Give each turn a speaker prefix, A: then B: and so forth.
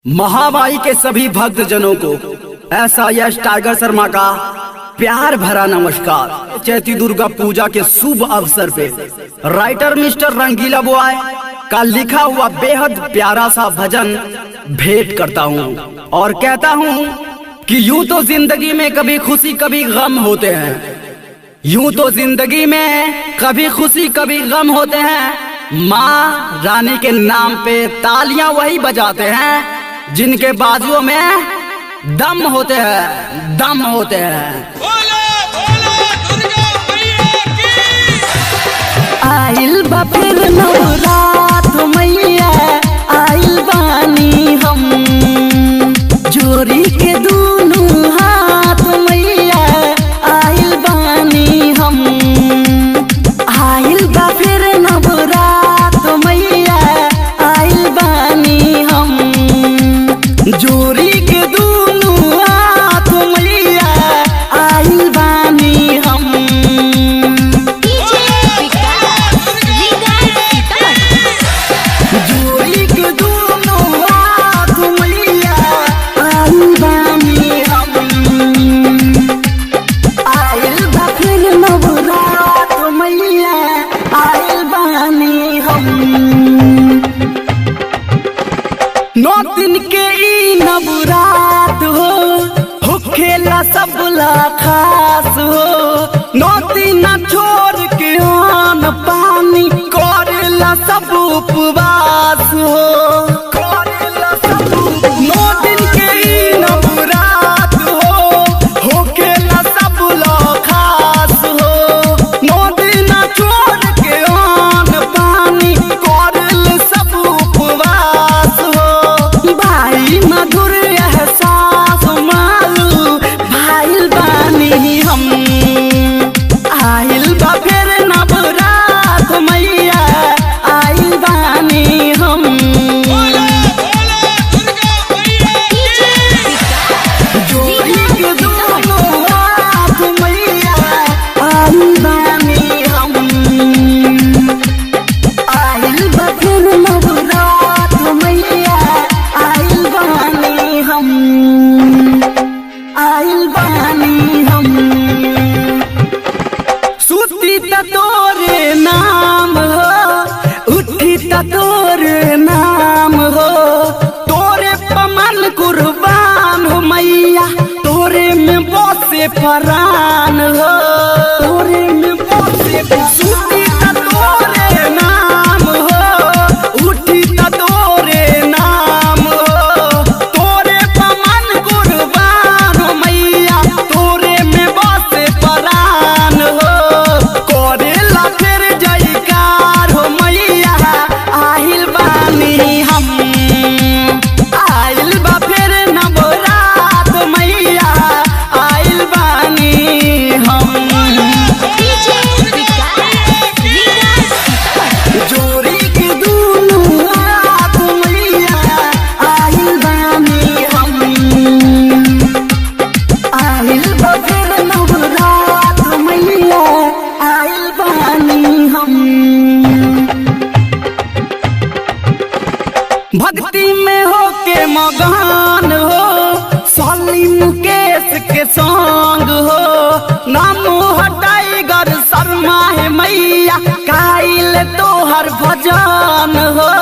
A: महामाई के सभी भक्तजनों को ऐसा यश टाइगर शर्मा का प्यार भरा नमस्कार। चैती दुर्गा पूजा के शुभ अवसर पे राइटर मिस्टर रंगीला बॉय का लिखा हुआ बेहद प्यारा सा भजन भेंट करता हूँ और कहता हूँ कि यूं तो जिंदगी में कभी खुशी कभी गम होते हैं, यूं तो जिंदगी में कभी खुशी कभी गम होते हैं। माँ रानी के नाम पे तालियां वही बजाते हैं जिनके बाजुओं में दम होते हैं, दम होते हैं।
B: बोलो बोलो दुर्गा मैया की।
C: आइल बा फिर नवरात मैया, आइल बानी हम जोरी के दोनों हाथ मैया, आइल बानी हम। आइल बा फिर नवरात मैया, आइल बानी हम जोरी के दोनों हाथ मैया, आइल बानी हम। जोरी के दोनों हाथ मैया, आइल बानी हम। आइल बा फिर नवरात मैया, आइल बानी हम। 9 दिन के ई नवरात हो खेला सबला खास हो। 9 दिन छोड़ के अन्न पानी करेला सब उपवास हो। 9 दिन के ई नवरात हो खेला सबला खास हो। 9 दिन छोड़ के अन्न पानी करेला सब उपवास हो। भाई मधुर एहसास मालू भाइल बानी हम। आइल बा फिर नवरात मैया, आइल बानी हम।
B: बोलो बोलो दुर्गा मैया की।
C: जोड़ी के दोनों हाथ मैया, आइल बानी हम। आइल बा फिर नवरात मैया, आइल बानी हम। आइल बानी हम। सुती त तोरे नाम हो, उठी त तोरे नाम हो। तोरे पमन कुर्बान हो मैया, तोरे में बसे परान हो। तोरे में बसे सुती त तोरे नाम हो, उठी त तोरे नाम हो। तोरे पमन कुर्बान हो मैया, तोरे में बसे परान हो। करेला फिर जयकार हो मैया, आइल बानी हम। आइल बा फिर नवरात मैया, आइल बानी हम। जोरी के दोनों हाथ मैया, आइल बानी हम। आइल बा फिर नवरात मैया, आइल बानी हम। भक्ति में होके मगन हो, साली मुकेश के संग हो। नामो टाइगर शर्मा है मैया, काइल तोहर भजन हो।